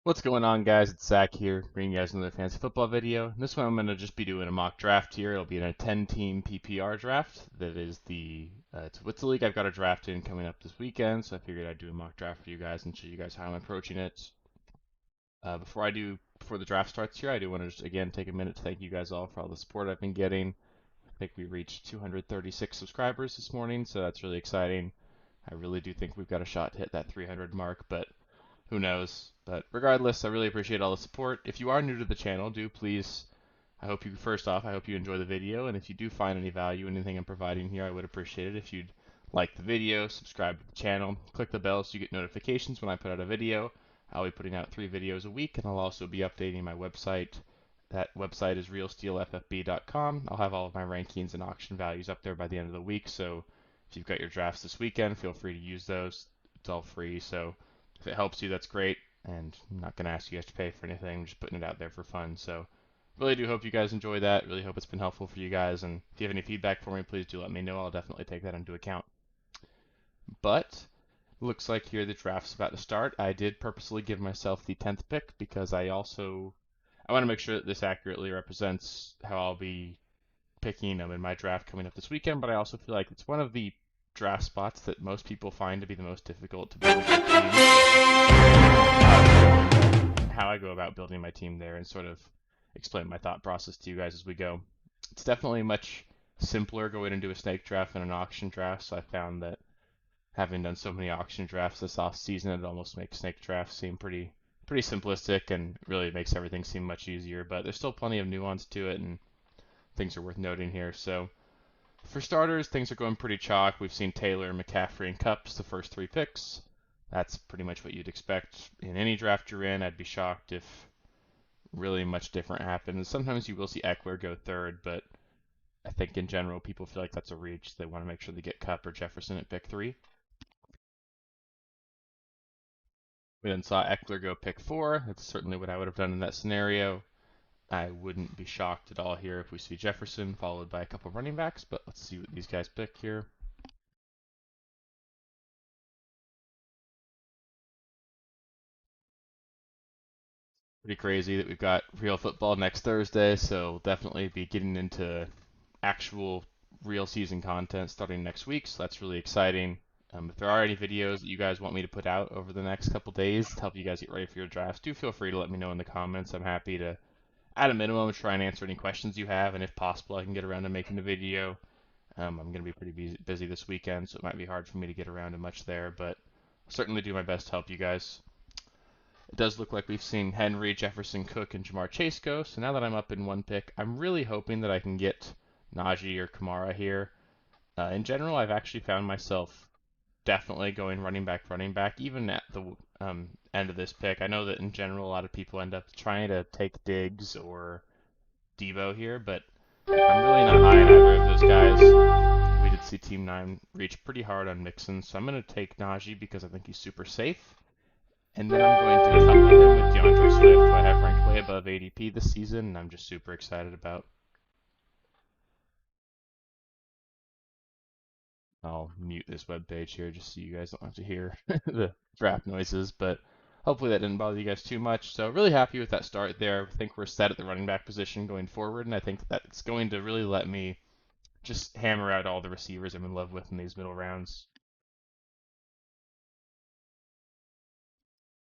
What's going on, guys? It's Zach here, bringing you guys another fantasy football video. This one I'm going to just be doing a mock draft here. It'll be in a 10-team PPR draft. That is it's a league I've got a draft in coming up this weekend, so I figured I'd do a mock draft for you guys and show you guys how I'm approaching it. Before the draft starts here, I do want to just again take a minute to thank you guys all for all the support I've been getting. I think we reached 236 subscribers this morning, so that's really exciting. I really do think we've got a shot to hit that 300 mark, but who knows? But regardless, I really appreciate all the support. If you are new to the channel, first off, I hope you enjoy the video, and if you do find any value in anything I'm providing here, I would appreciate it if you'd like the video, subscribe to the channel, click the bell so you get notifications when I put out a video. I'll be putting out 3 videos a week, and I'll also be updating my website. That website is realsteelffb.com. I'll have all of my rankings and auction values up there by the end of the week, so if you've got your drafts this weekend, feel free to use those. It's all free, so if it helps you, that's great, and I'm not going to ask you guys to pay for anything. I'm just putting it out there for fun. So really do hope you guys enjoy that. Really hope it's been helpful for you guys, and if you have any feedback for me, please do let me know. I'll definitely take that into account. But looks like here the draft's about to start. I did purposely give myself the 10th pick because I want to make sure that this accurately represents how I'll be picking in my draft coming up this weekend, but I also feel like it's one of the draft spots that most people find to be the most difficult to build a good team. How I go about building my team there and sort of explain my thought process to you guys as we go. It's definitely much simpler going into a snake draft than an auction draft, so I found that having done so many auction drafts this off season, it almost makes snake drafts seem pretty simplistic and really makes everything seem much easier, but there's still plenty of nuance to it and things are worth noting here. So for starters, things are going pretty chalk. We've seen Taylor, McCaffrey, and Kupps the first 3 picks. That's pretty much what you'd expect in any draft you're in. I'd be shocked if really much different happens. Sometimes you will see Eckler go 3rd, but I think in general people feel like that's a reach. They want to make sure they get Kupp or Jefferson at pick 3. We then saw Eckler go pick 4. That's certainly what I would have done in that scenario. I wouldn't be shocked at all here if we see Jefferson followed by a couple running backs, but let's see what these guys pick here. Pretty crazy that we've got real football next Thursday, so we'll definitely be getting into actual real season content starting next week, so that's really exciting. If there are any videos that you guys want me to put out over the next couple days to help you guys get ready for your drafts, do feel free to let me know in the comments. I'm happy to, at a minimum, try and answer any questions you have, and if possible, I can get around to making a video. I'm going to be pretty busy this weekend, so it might be hard for me to get around to much there, but I'll certainly do my best to help you guys. It does look like we've seen Henry, Jefferson, Cook, and Jamar Chase go, so now that I'm up in 1 pick, I'm really hoping that I can get Najee or Kamara here. In general, I've actually found myself definitely going running back, even at the end of this pick. I know that in general, a lot of people end up trying to take Diggs or Debo here, but I'm really not high on either of those guys. We did see Team 9 reach pretty hard on Mixon, so I'm going to take Najee because I think he's super safe. And then I'm going to couple him with DeAndre Swift, who I have ranked way above ADP this season, and I'm just super excited about. I'll mute this web page here just so you guys don't have to hear the draft noises, but hopefully that didn't bother you guys too much. So really happy with that start there. I think we're set at the running back position going forward, and I think that's going to really let me just hammer out all the receivers I'm in love with in these middle rounds.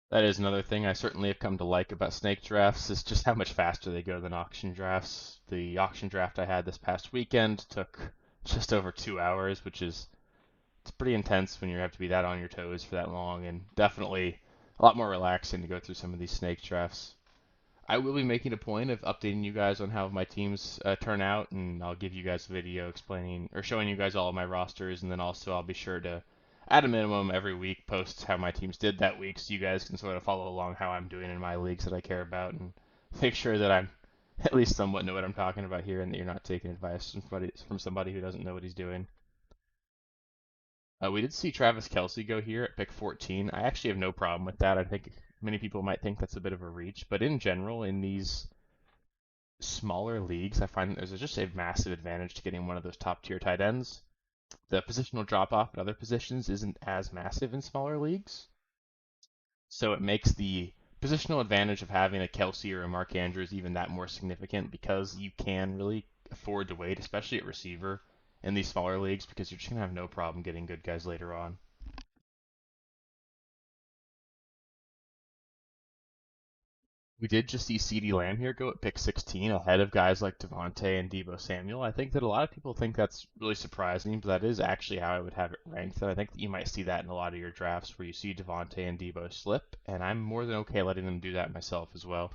That is another thing I certainly have come to like about snake drafts is just how much faster they go than auction drafts. The auction draft I had this past weekend took just over 2 hours, which is it's pretty intense when you have to be that on your toes for that long, and definitely a lot more relaxing to go through some of these snake drafts. I will be making a point of updating you guys on how my teams turn out, and I'll give you guys a video explaining or showing you guys all of my rosters, and then also I'll be sure to, at a minimum, every week post how my teams did that week so you guys can sort of follow along how I'm doing in my leagues that I care about and make sure that I'm at least somewhat know what I'm talking about here and that you're not taking advice from somebody who doesn't know what he's doing. We did see Travis Kelsey go here at pick 14. I actually have no problem with that. I think many people might think that's a bit of a reach, but in general, in these smaller leagues, I find that there's just a massive advantage to getting one of those top tier tight ends. The positional drop off at other positions isn't as massive in smaller leagues, so it makes the positional advantage of having a Kelsey or a Mark Andrews even that more significant because you can really afford to wait, especially at receiver in these smaller leagues, because you're just going to have no problem getting good guys later on. We did just see CeeDee Lamb here go at pick 16 ahead of guys like Devante and Deebo Samuel. I think that a lot of people think that's really surprising, but that is actually how I would have it ranked. And I think that you might see that in a lot of your drafts where you see Devante and Deebo slip, and I'm more than okay letting them do that myself as well.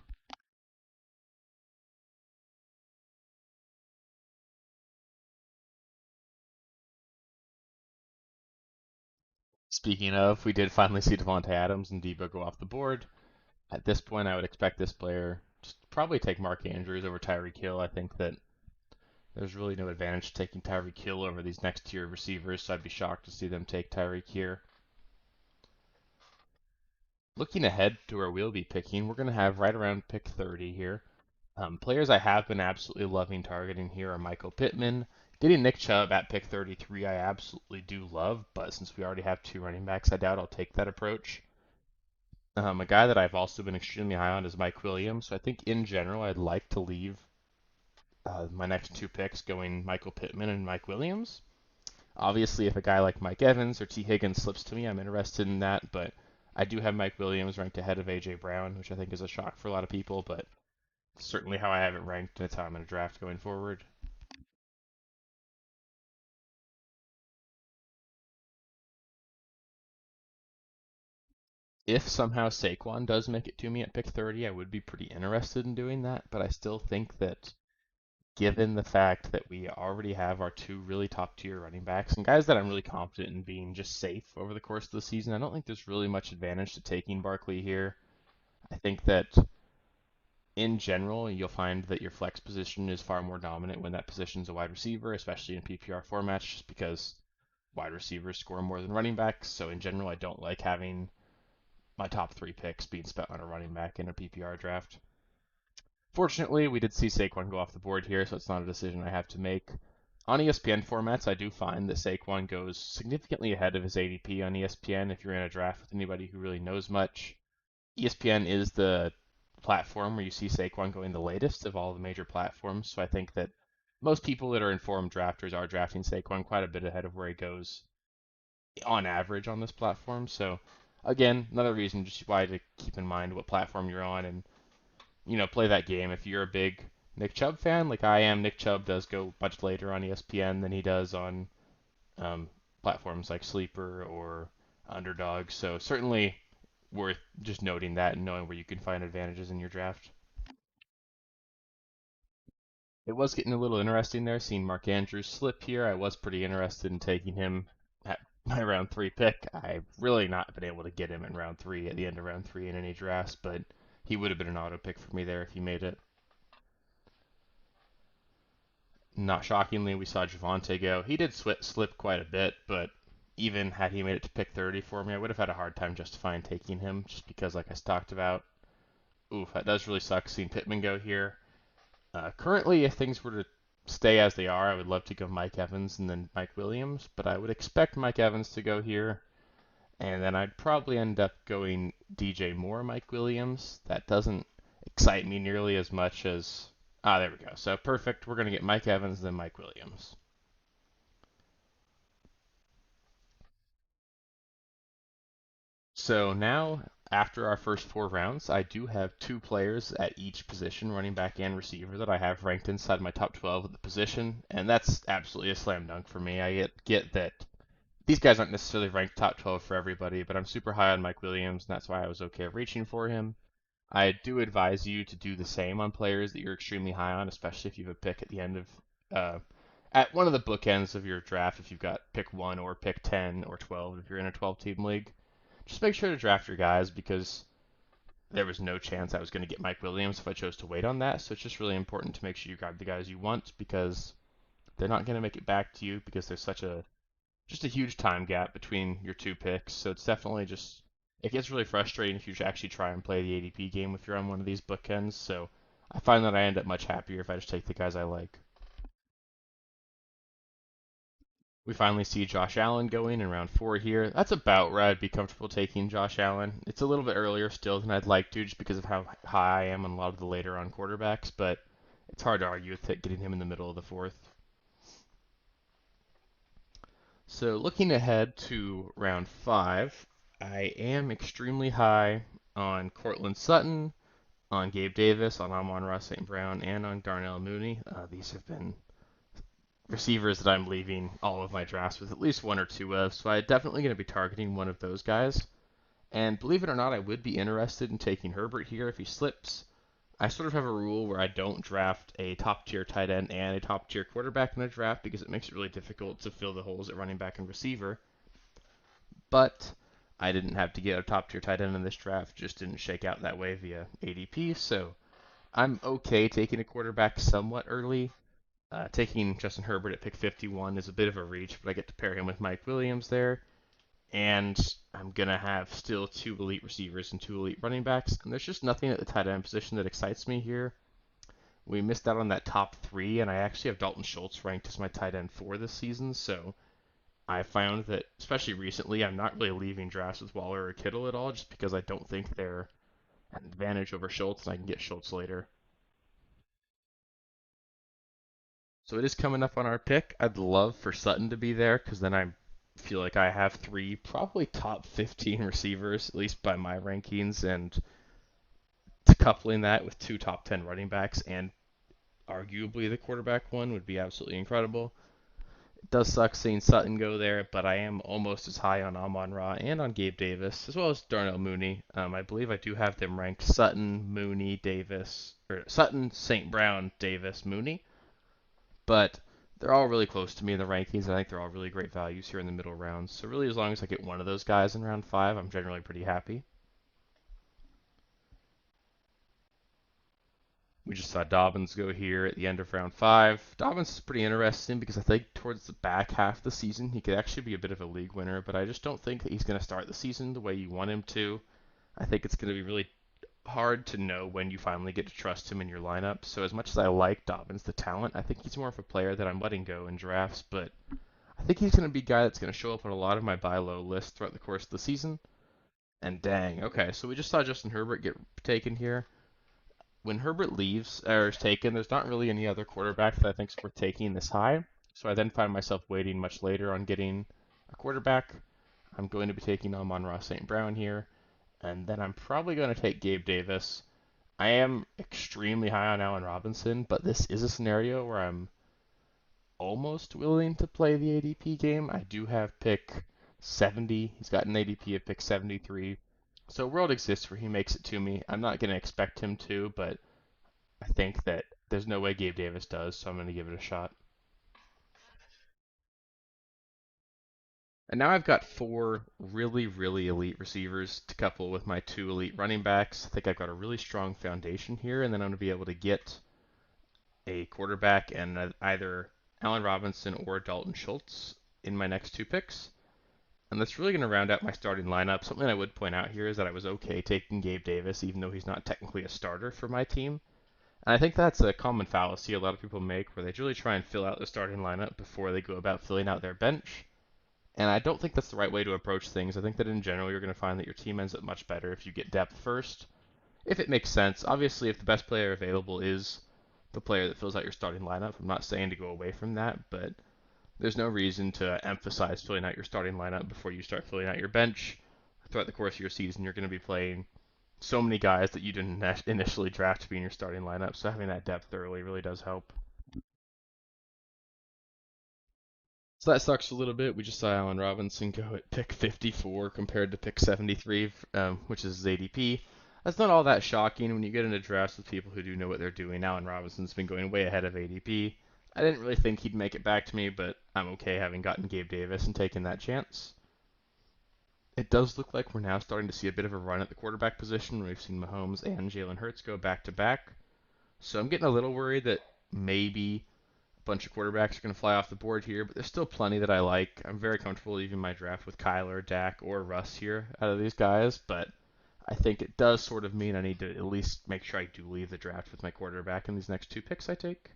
Speaking of, we did finally see Devontae Adams and Deebo go off the board. At this point, I would expect this player to probably take Mark Andrews over Tyreek Hill. I think that there's really no advantage to taking Tyreek Hill over these next tier receivers, so I'd be shocked to see them take Tyreek here. Looking ahead to where we'll be picking, we're going to have right around pick 30 here. Players I have been absolutely loving targeting here are Michael Pittman. Getting Nick Chubb at pick 33, I absolutely do love, but since we already have two running backs, I doubt I'll take that approach. A guy that I've also been extremely high on is Mike Williams. So I think in general, I'd like to leave my next two picks going Michael Pittman and Mike Williams. Obviously, if a guy like Mike Evans or T. Higgins slips to me, I'm interested in that. But I do have Mike Williams ranked ahead of A.J. Brown, which I think is a shock for a lot of people. But it's certainly how I have it ranked, and it's how I'm going to draft going forward. If somehow Saquon does make it to me at pick 30, I would be pretty interested in doing that. But I still think that given the fact that we already have our two really top tier running backs and guys that I'm really confident in being just safe over the course of the season, I don't think there's really much advantage to taking Barkley here. I think that in general, you'll find that your flex position is far more dominant when that position's a wide receiver, especially in PPR formats, just because wide receivers score more than running backs. So in general, I don't like having my top three picks being spent on a running back in a PPR draft. Fortunately, we did see Saquon go off the board here, so it's not a decision I have to make. On ESPN formats, I do find that Saquon goes significantly ahead of his ADP on ESPN if you're in a draft with anybody who really knows much. ESPN is the platform where you see Saquon going the latest of all the major platforms, so I think that most people that are informed drafters are drafting Saquon quite a bit ahead of where he goes on average on this platform. So again, another reason just why to keep in mind what platform you're on and play that game. If you're a big Nick Chubb fan, like I am, Nick Chubb does go much later on ESPN than he does on um, platforms like Sleeper or Underdog. So certainly worth just noting that and knowing where you can find advantages in your draft. It was getting a little interesting there, seeing Mark Andrews slip here. I was pretty interested in taking him at my round three pick. I've really not been able to get him in round three at the end of round three in any drafts, but he would have been an auto pick for me there if he made it. Not shockingly, we saw Javonte go. He did slip quite a bit, but even had he made it to pick 30 for me, I would have had a hard time justifying taking him just because, like I talked about, oof, that does really suck seeing Pittman go here. Currently, if things were to stay as they are, I would love to go Mike Evans and then Mike Williams, but I would expect Mike Evans to go here, and then I'd probably end up going DJ Moore, Mike Williams. That doesn't excite me nearly as much as. Ah, there we go. So perfect. We're going to get Mike Evans, then Mike Williams. So now, after our first four rounds, I do have two players at each position, running back and receiver, that I have ranked inside my top 12 of the position, and that's absolutely a slam dunk for me. I get that these guys aren't necessarily ranked top 12 for everybody, but I'm super high on Mike Williams, and that's why I was okay reaching for him. I do advise you to do the same on players that you're extremely high on, especially if you have a pick at the end of at one of the bookends of your draft. If you've got pick 1 or pick 10 or 12, if you're in a 12-team league, just make sure to draft your guys because there was no chance I was going to get Mike Williams if I chose to wait on that. So it's just really important to make sure you grab the guys you want because they're not going to make it back to you because there's such a just a huge time gap between your two picks. So it's definitely just it gets really frustrating if you actually try and play the ADP game if you're on one of these bookends. So I find that I end up much happier if I just take the guys I like. We finally see Josh Allen going in round 4 here. That's about where I'd be comfortable taking Josh Allen. It's a little bit earlier still than I'd like to just because of how high I am on a lot of the later on quarterbacks, but it's hard to argue with getting him in the middle of the 4th. So looking ahead to round 5, I am extremely high on Cortland Sutton, on Gabe Davis, on Amon-Ra St. Brown, and on Darnell Mooney. These have been receivers that I'm leaving all of my drafts with at least one or two of, so I'm definitely going to be targeting one of those guys. And believe it or not, I would be interested in taking Herbert here if he slips. I sort of have a rule where I don't draft a top tier tight end and a top tier quarterback in a draft because it makes it really difficult to fill the holes at running back and receiver. But I didn't have to get a top tier tight end in this draft, just didn't shake out that way via ADP, so I'm okay taking a quarterback somewhat early. Taking Justin Herbert at pick 51 is a bit of a reach, but I get to pair him with Mike Williams there. And I'm going to have still 2 elite receivers and 2 elite running backs. And there's just nothing at the tight end position that excites me here. We missed out on that top 3, and I actually have Dalton Schultz ranked as my tight end 4 this season. So I found that, especially recently, I'm not really leaving drafts with Waller or Kittle at all, just because I don't think they're an advantage over Schultz, and I can get Schultz later. So it is coming up on our pick. I'd love for Sutton to be there because then I feel like I have 3 probably top 15 receivers, at least by my rankings, and coupling that with 2 top 10 running backs and arguably the quarterback one would be absolutely incredible. It does suck seeing Sutton go there, but I am almost as high on Amon-Ra and on Gabe Davis, as well as Darnell Mooney. I believe I do have them ranked Sutton, Mooney, Davis, or Sutton, St. Brown, Davis, Mooney. But they're all really close to me in the rankings. I think they're all really great values here in the middle rounds. So really, as long as I get one of those guys in round 5, I'm generally pretty happy. We just saw Dobbins go here at the end of round 5. Dobbins is pretty interesting because I think towards the back half of the season, he could actually be a bit of a league winner, but I just don't think that he's going to start the season the way you want him to. I think it's going to be really hard to know when you finally get to trust him in your lineup. So as much as I like Dobbins, the talent, I think he's more of a player that I'm letting go in drafts, but I think he's going to be a guy that's going to show up on a lot of my buy low lists throughout the course of the season. And dang, okay, so we just saw Justin Herbert get taken here. When Herbert leaves or is taken, there's not really any other quarterback that I think is worth taking this high. So I then find myself waiting much later on getting a quarterback. I'm going to be taking Amon-Ra St. Brown here, and then I'm probably going to take Gabe Davis. I am extremely high on Allen Robinson, but this is a scenario where I'm almost willing to play the ADP game. I do have pick 70. He's got an ADP of pick 73. So a world exists where he makes it to me. I'm not going to expect him to, but I think that there's no way Gabe Davis does, so I'm going to give it a shot. And now I've got 4 really, really elite receivers to couple with my 2 elite running backs. I think I've got a really strong foundation here, and then I'm going to be able to get a quarterback and either Allen Robinson or Dalton Schultz in my next 2 picks. And that's really going to round out my starting lineup. Something I would point out here is that I was okay taking Gabe Davis, even though he's not technically a starter for my team. And I think that's a common fallacy a lot of people make, where they really try and fill out the starting lineup before they go about filling out their bench. And I don't think that's the right way to approach things. I think that in general, you're going to find that your team ends up much better if you get depth first. If it makes sense. Obviously, if the best player available is the player that fills out your starting lineup, I'm not saying to go away from that, but there's no reason to emphasize filling out your starting lineup before you start filling out your bench. Throughout the course of your season, you're going to be playing so many guys that you didn't initially draft to be in your starting lineup, so having that depth early really does help. So that sucks a little bit. We just saw Allen Robinson go at pick 54 compared to pick 73, which is his ADP. That's not all that shocking when you get into drafts with people who do know what they're doing. Allen Robinson's been going way ahead of ADP. I didn't really think he'd make it back to me, but I'm okay having gotten Gabe Davis and taken that chance. It does look like we're now starting to see a bit of a run at the quarterback position. We've seen Mahomes and Jalen Hurts go back to back. So I'm getting a little worried that maybe a bunch of quarterbacks are going to fly off the board here, but there's still plenty that I like. I'm very comfortable leaving my draft with Kyler, Dak, or Russ here out of these guys, but I think it does sort of mean I need to at least make sure I do leave the draft with my quarterback in these next 2 picks I take.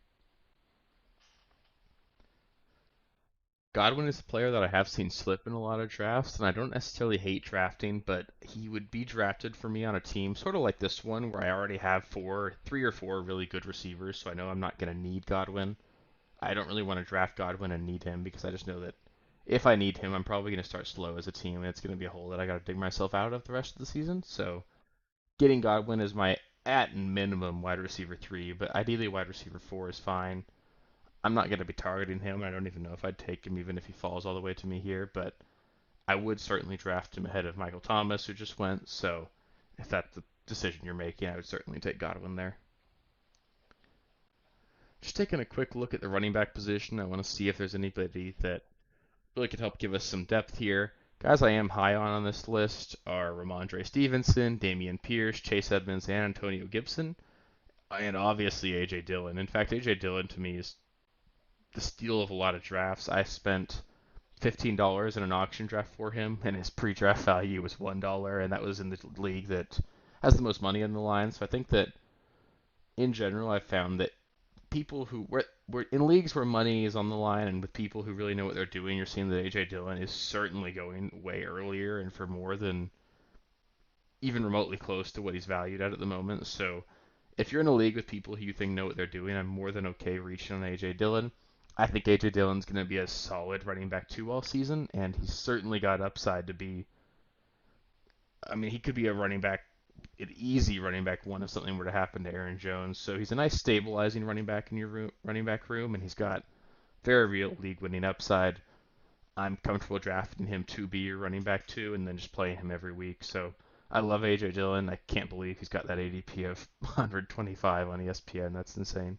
Godwin is a player that I have seen slip in a lot of drafts, and I don't necessarily hate drafting, but he would be drafted for me on a team sort of like this one where I already have three or four really good receivers, so I know I'm not going to need Godwin. I don't really want to draft Godwin and need him because I just know that if I need him, I'm probably going to start slow as a team, and it's going to be a hole that I got to dig myself out of the rest of the season. So getting Godwin is my at minimum wide receiver 3, but ideally wide receiver 4 is fine. I'm not going to be targeting him. I don't even know if I'd take him even if he falls all the way to me here, but I would certainly draft him ahead of Michael Thomas, who just went. So if that's the decision you're making, I would certainly take Godwin there. Just taking a quick look at the running back position, I want to see if there's anybody that really could help give us some depth here. Guys I am high on this list are Ramondre Stevenson, Dameon Pierce, Chase Edmonds, and Antonio Gibson, and obviously A.J. Dillon. In fact, A.J. Dillon to me is the steal of a lot of drafts. I spent $15 in an auction draft for him, and his pre-draft value was $1, and that was in the league that has the most money on the line. So I think that in general, I've found that people who were in leagues where money is on the line and with people who really know what they're doing, you're seeing that AJ Dillon is certainly going way earlier and for more than even remotely close to what he's valued at the moment. So if you're in a league with people who you think know what they're doing, I'm more than okay reaching on AJ Dillon. I think AJ Dillon's going to be a solid running back 2 all season, and he's certainly got upside to be. I mean, he could be a running back, an easy running back 1 if something were to happen to Aaron Jones. So he's a nice stabilizing running back in your running back room, and he's got very real league winning upside. I'm comfortable drafting him to be your running back 2 and then just playing him every week. So I love AJ Dillon. I can't believe he's got that ADP of 125 on ESPN. That's insane.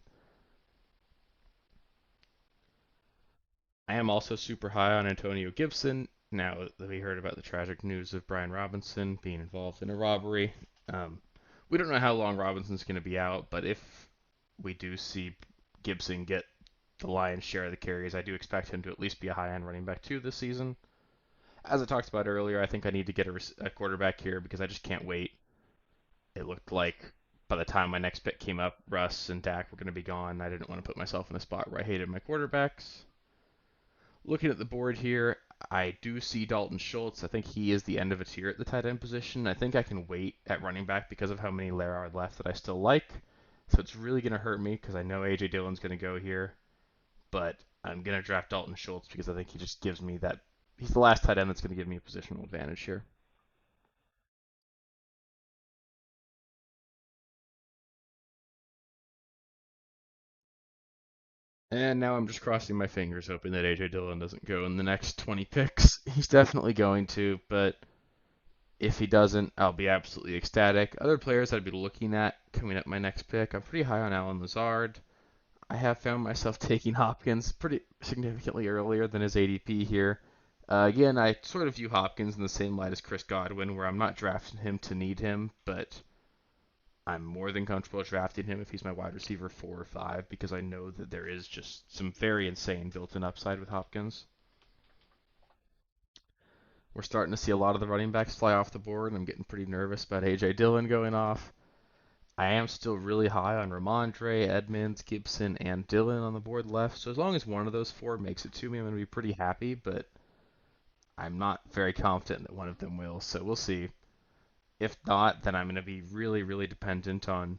I am also super high on Antonio Gibson. Now that we heard about the tragic news of Brian Robinson being involved in a robbery, we don't know how long Robinson's going to be out, but if we do see Gibson get the lion's share of the carries, I do expect him to at least be a high-end running back 2 this season. As I talked about earlier, I think I need to get a quarterback here because I just can't wait. It looked like by the time my next pick came up, Russ and Dak were going to be gone. I didn't want to put myself in a spot where I hated my quarterbacks. Looking at the board here, I do see Dalton Schultz. I think he is the end of a tier at the tight end position. I think I can wait at running back because of how many there are left that I still like. So it's really going to hurt me because I know A.J. Dillon's going to go here. But I'm going to draft Dalton Schultz because I think he just gives me that. He's the last tight end that's going to give me a positional advantage here. And now I'm just crossing my fingers, hoping that A.J. Dillon doesn't go in the next 20 picks. He's definitely going to, but if he doesn't, I'll be absolutely ecstatic. Other players I'd be looking at coming up my next pick, I'm pretty high on Allen Lazard. I have found myself taking Hopkins pretty significantly earlier than his ADP here. Again, I sort of view Hopkins in the same light as Chris Godwin, where I'm not drafting him to need him, but I'm more than comfortable drafting him if he's my wide receiver 4 or 5 because I know that there is just some very insane built-in upside with Hopkins. We're starting to see a lot of the running backs fly off the board, and I'm getting pretty nervous about A.J. Dillon going off. I am still really high on Ramondre, Edmonds, Gibson, and Dillon on the board left, so as long as one of those 4 makes it to me, I'm going to be pretty happy, but I'm not very confident that one of them will, so we'll see. If not, then I'm going to be really, really dependent on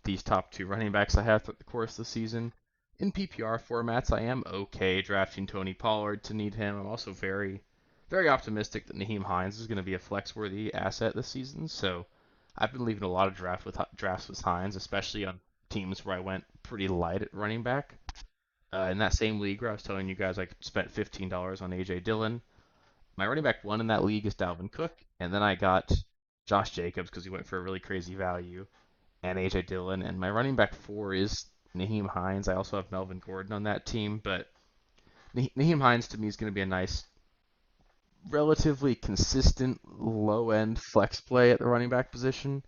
these top 2 running backs I have throughout the course of the season. In PPR formats, I am okay drafting Tony Pollard to need him. I'm also very, very optimistic that Naheem Hines is going to be a flex-worthy asset this season. So I've been leaving a lot of drafts with Hines, especially on teams where I went pretty light at running back. In that same league where I was telling you guys I spent $15 on AJ Dillon, my running back 1 in that league is Dalvin Cook, and then I got Josh Jacobs because he went for a really crazy value and AJ Dillon, and my running back 4 is Naheem Hines. I also have Melvin Gordon on that team, but Naheem Hines to me is going to be a nice, relatively consistent low end flex play at the running back position,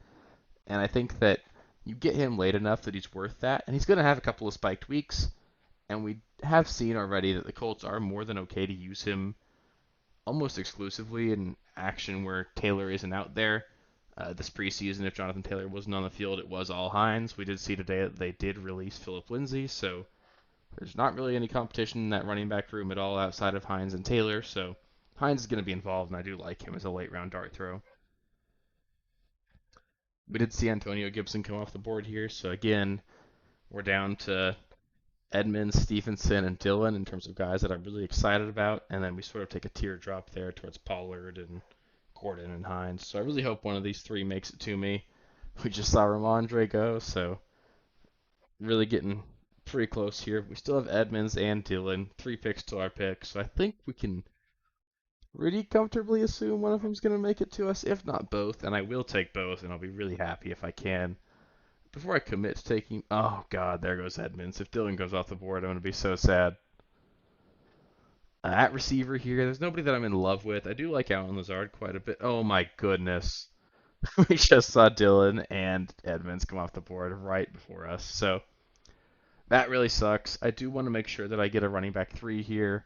and I think that you get him late enough that he's worth that, and he's going to have a couple of spiked weeks, and we have seen already that the Colts are more than okay to use him almost exclusively in action where Taylor isn't out there. This preseason, if Jonathan Taylor wasn't on the field, it was all Hines. We did see today that they did release Philip Lindsay, so There's not really any competition in that running back room at all outside of Hines and Taylor, so Hines is going to be involved, and I do like him as a late round dart throw. We did see Antonio Gibson come off the board here, so again, we're down to Edmonds, Stevenson, and Dillon in terms of guys that I'm really excited about, and then we sort of take a teardrop there towards Pollard and Gordon and Hines. So I really hope one of these three makes it to me. We just saw Ramondre go, so really getting pretty close here. We still have Edmonds and Dillon, 3 picks to our pick, so I think we can pretty comfortably assume one of them's going to make it to us, if not both, and I will take both, and I'll be really happy if I can. Before I commit to taking, oh god, there goes Edmonds. If Dillon goes off the board, I'm going to be so sad. At receiver here, there's nobody that I'm in love with. I do like Allen Lazard quite a bit. Oh my goodness. We just saw Dillon and Edmonds come off the board right before us. So that really sucks. I do want to make sure that I get a running back 3 here.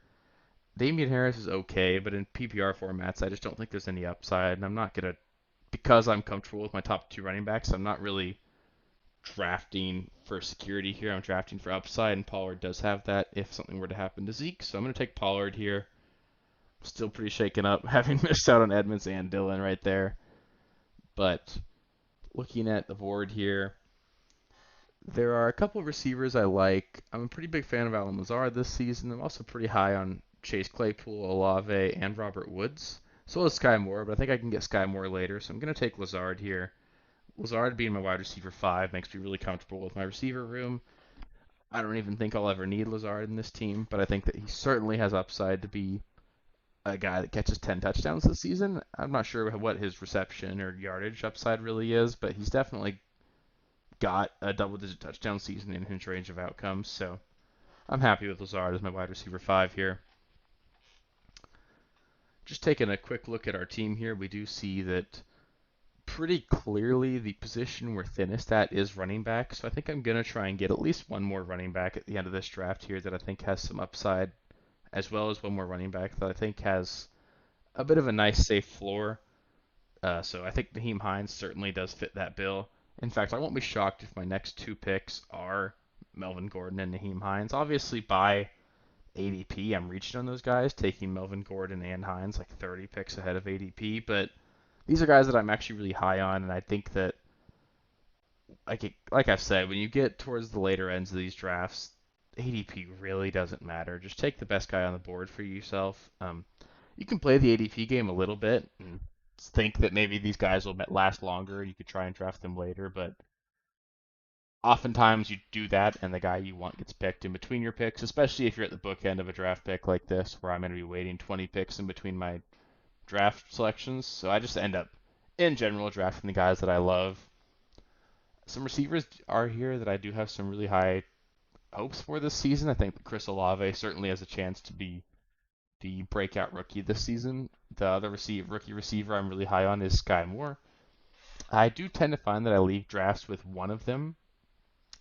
Damian Harris is okay, but in PPR formats, I just don't think there's any upside. And I'm not going to, because I'm comfortable with my top 2 running backs, I'm not really drafting for security here. I'm drafting for upside, and Pollard does have that if something were to happen to Zeke. So I'm going to take Pollard here. Still pretty shaken up, having missed out on Edmonds and Dillon right there. But looking at the board here, there are a couple of receivers I like. I'm a pretty big fan of Allen Lazard this season. I'm also pretty high on Chase Claypool, Olave, and Robert Woods. So is Skye Moore, but I think I can get Skye Moore later. So I'm going to take Lazard here. Lazard being my wide receiver 5 makes me really comfortable with my receiver room. I don't even think I'll ever need Lazard in this team, but I think that he certainly has upside to be a guy that catches 10 touchdowns this season. I'm not sure what his reception or yardage upside really is, but he's definitely got a double-digit touchdown season in his range of outcomes. So I'm happy with Lazard as my wide receiver 5 here. Just taking a quick look at our team here, we do see that pretty clearly the position we're thinnest at is running back. So I think I'm going to try and get at least one more running back at the end of this draft here that I think has some upside, as well as one more running back that I think has a bit of a nice safe floor. So I think Naheem Hines certainly does fit that bill. In fact, I won't be shocked if my next 2 picks are Melvin Gordon and Naheem Hines. Obviously, by ADP, I'm reaching on those guys, taking Melvin Gordon and Hines like 30 picks ahead of ADP, but these are guys that I'm actually really high on, and I think that, like I've said, when you get towards the later ends of these drafts, ADP really doesn't matter. Just take the best guy on the board for yourself. You can play the ADP game a little bit and think that maybe these guys will last longer. You could try and draft them later, but oftentimes you do that and the guy you want gets picked in between your picks, especially if you're at the bookend of a draft pick like this, where I'm going to be waiting 20 picks in between my draft selections. So I just end up, in general, drafting the guys that I love. Some receivers are here that I do have some really high hopes for this season. I think that Chris Olave certainly has a chance to be the breakout rookie this season. The other rookie receiver I'm really high on is Skye Moore. I do tend to find that I leave drafts with one of them,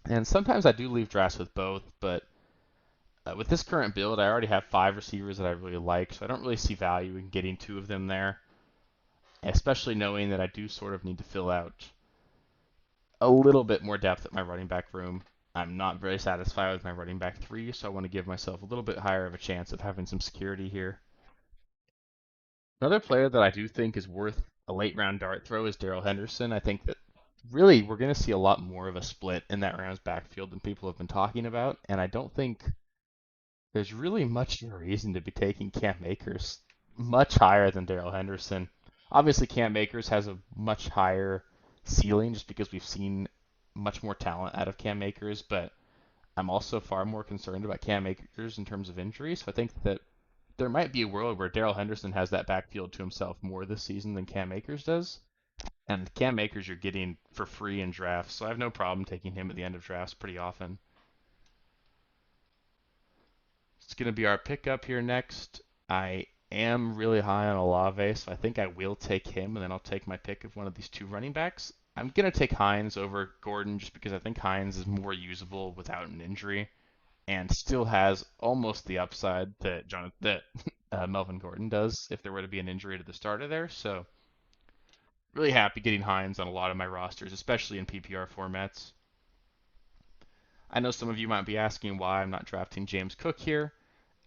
and sometimes I do leave drafts with both, but with this current build, I already have 5 receivers that I really like, so I don't really see value in getting 2 of them there, especially knowing that I do sort of need to fill out a little bit more depth at my running back room. I'm not very satisfied with my running back 3, so I want to give myself a little bit higher of a chance of having some security here. Another player that I do think is worth a late round dart throw is Daryl Henderson. I think that really we're going to see a lot more of a split in that Rams backfield than people have been talking about, and I don't think there's really much of a reason to be taking Cam Akers much higher than Daryl Henderson. Obviously, Cam Akers has a much higher ceiling just because we've seen much more talent out of Cam Akers, but I'm also far more concerned about Cam Akers in terms of injuries. So I think that there might be a world where Daryl Henderson has that backfield to himself more this season than Cam Akers does. And Cam Akers you're getting for free in drafts, so I have no problem taking him at the end of drafts pretty often. It's going to be our pickup here next. I am really high on Olave, so I think I will take him, and then I'll take my pick of one of these 2 running backs. I'm going to take Hines over Gordon just because I think Hines is more usable without an injury and still has almost the upside that Melvin Gordon does if there were to be an injury to the starter there. So really happy getting Hines on a lot of my rosters, especially in PPR formats. I know some of you might be asking why I'm not drafting James Cook here.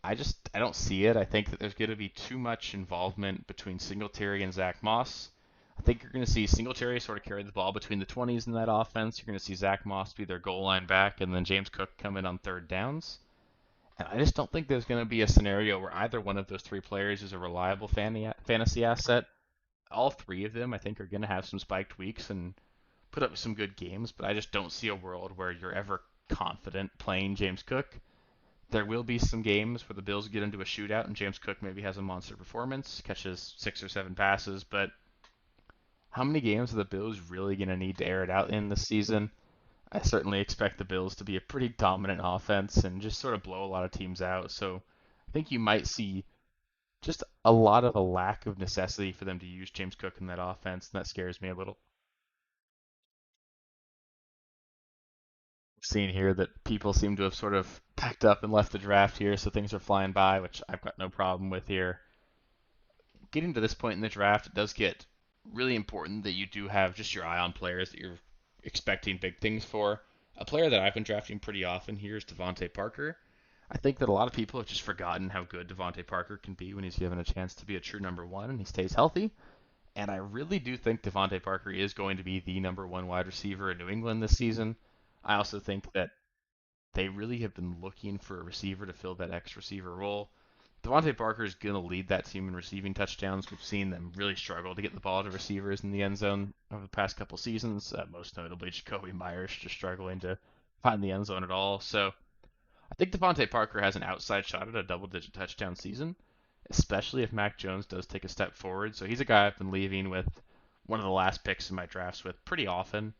I don't see it. I think that there's going to be too much involvement between Singletary and Zach Moss. I think you're going to see Singletary sort of carry the ball between the 20s in that offense. You're going to see Zach Moss be their goal line back, and then James Cook come in on third downs. And I just don't think there's going to be a scenario where either one of those three players is a reliable fantasy asset. All three of them, I think, are going to have some spiked weeks and put up some good games, but I just don't see a world where you're ever confident playing James Cook. There will be some games where the Bills get into a shootout and James Cook maybe has a monster performance, catches 6 or 7 passes, but how many games are the Bills really going to need to air it out in this season? I certainly expect the Bills to be a pretty dominant offense and just sort of blow a lot of teams out. So I think you might see just a lot of a lack of necessity for them to use James Cook in that offense, and that scares me a little. Seeing here that people seem to have sort of packed up and left the draft here, so things are flying by, which I've got no problem with here. Getting to this point in the draft, it does get really important that you do have just your eye on players that you're expecting big things for. A player that I've been drafting pretty often here is Devante Parker. I think that a lot of people have just forgotten how good Devante Parker can be when he's given a chance to be a true number one and he stays healthy. And I really do think Devante Parker is going to be the number one wide receiver in New England this season. I also think that they really have been looking for a receiver to fill that X receiver role. Devante Parker is going to lead that team in receiving touchdowns. We've seen them really struggle to get the ball to receivers in the end zone over the past couple seasons, most notably Jacoby Myers just struggling to find the end zone at all. So I think Devante Parker has an outside shot at a double-digit touchdown season, especially if Mac Jones does take a step forward. So he's a guy I've been leaving with one of the last picks in my drafts with pretty often.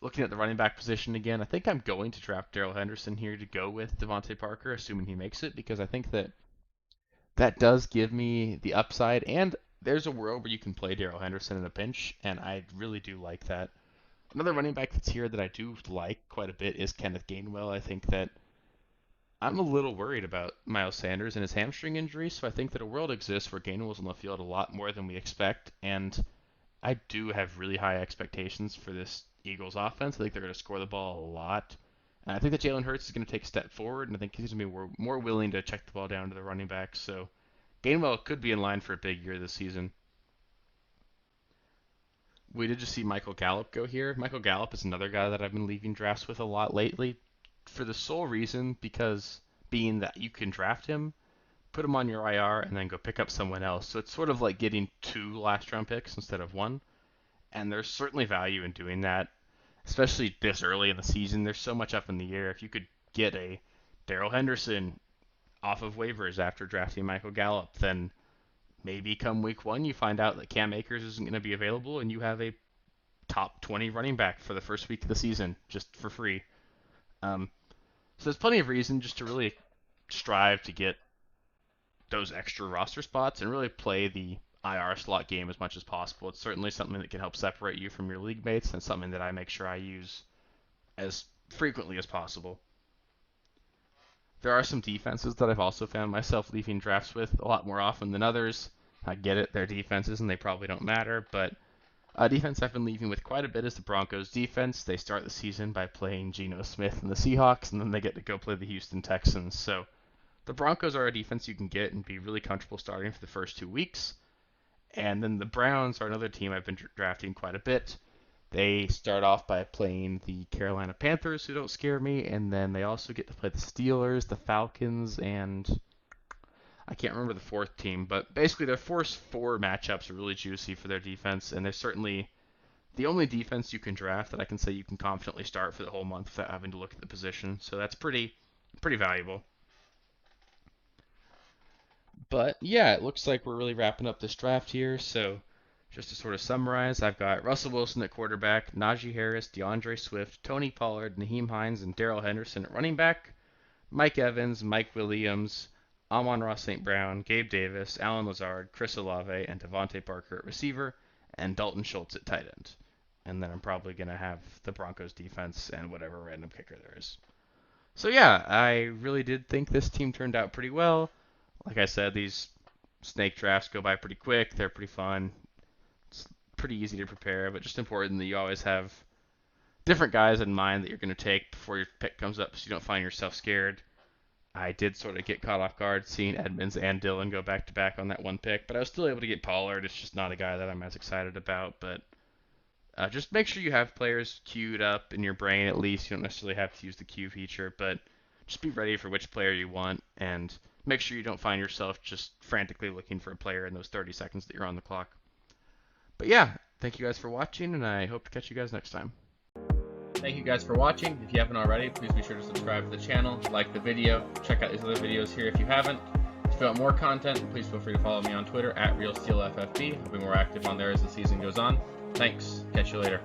Looking at the running back position again, I think I'm going to draft Daryl Henderson here to go with Devante Parker, assuming he makes it, because I think that that does give me the upside. And there's a world where you can play Daryl Henderson in a pinch, and I really do like that. Another running back that's here that I do like quite a bit is Kenneth Gainwell. I think that I'm a little worried about Miles Sanders and his hamstring injury, so I think that a world exists where Gainwell's on the field a lot more than we expect, and I do have really high expectations for this Eagles offense. I think they're going to score the ball a lot. And I think that Jalen Hurts is going to take a step forward, and I think he's going to be more willing to check the ball down to the running back. So Gainwell could be in line for a big year this season. We did just see Michael Gallup go here. Michael Gallup is another guy that I've been leaving drafts with a lot lately for the sole reason because being that you can draft him, put him on your IR, and then go pick up someone else. So it's sort of like getting 2 last round picks instead of 1. And there's certainly value in doing that, especially this early in the season. There's so much up in the air. If you could get a Daryl Henderson off of waivers after drafting Michael Gallup, then maybe come week 1 you find out that Cam Akers isn't going to be available and you have a top 20 running back for the first week of the season just for free. So there's plenty of reason just to really strive to get those extra roster spots and really play the IR slot game as much as possible. It's certainly something that can help separate you from your league mates and something that I make sure I use as frequently as possible. There are some defenses that I've also found myself leaving drafts with a lot more often than others. I get it, they're defenses and they probably don't matter, but a defense I've been leaving with quite a bit is the Broncos defense. They start the season by playing Geno Smith and the Seahawks, and then they get to go play the Houston Texans. So the Broncos are a defense you can get and be really comfortable starting for the first 2 weeks. And then the Browns are another team I've been drafting quite a bit. They start off by playing the Carolina Panthers, who don't scare me, and then they also get to play the Steelers, the Falcons, and I can't remember the fourth team, but basically their first 4 matchups are really juicy for their defense, and they're certainly the only defense you can draft that I can say you can confidently start for the whole month without having to look at the position. So that's pretty valuable. But yeah, it looks like we're really wrapping up this draft here. So just to sort of summarize, I've got Russell Wilson at quarterback, Najee Harris, DeAndre Swift, Tony Pollard, Naheem Hines, and Daryl Henderson at running back, Mike Evans, Mike Williams, Amon-Ra St. Brown, Gabe Davis, Alan Lazard, Chris Olave, and Devante Parker at receiver, and Dalton Schultz at tight end. And then I'm probably going to have the Broncos defense and whatever random kicker there is. So yeah, I really did think this team turned out pretty well. Like I said, these snake drafts go by pretty quick. They're pretty fun. It's pretty easy to prepare, but just important that you always have different guys in mind that you're going to take before your pick comes up so you don't find yourself scared. I did sort of get caught off guard seeing Edmonds and Dillon go back-to-back on that one pick, but I was still able to get Pollard. It's just not a guy that I'm as excited about, but just make sure you have players queued up in your brain at least. You don't necessarily have to use the queue feature, but just be ready for which player you want, and make sure you don't find yourself just frantically looking for a player in those 30 seconds that you're on the clock. But yeah, thank you guys for watching, and I hope to catch you guys next time. Thank you guys for watching. If you haven't already, please be sure to subscribe to the channel, like the video, check out these other videos here if you haven't. If you want more content, please feel free to follow me on Twitter @RealSteelFFB. I'll be more active on there as the season goes on. Thanks. Catch you later.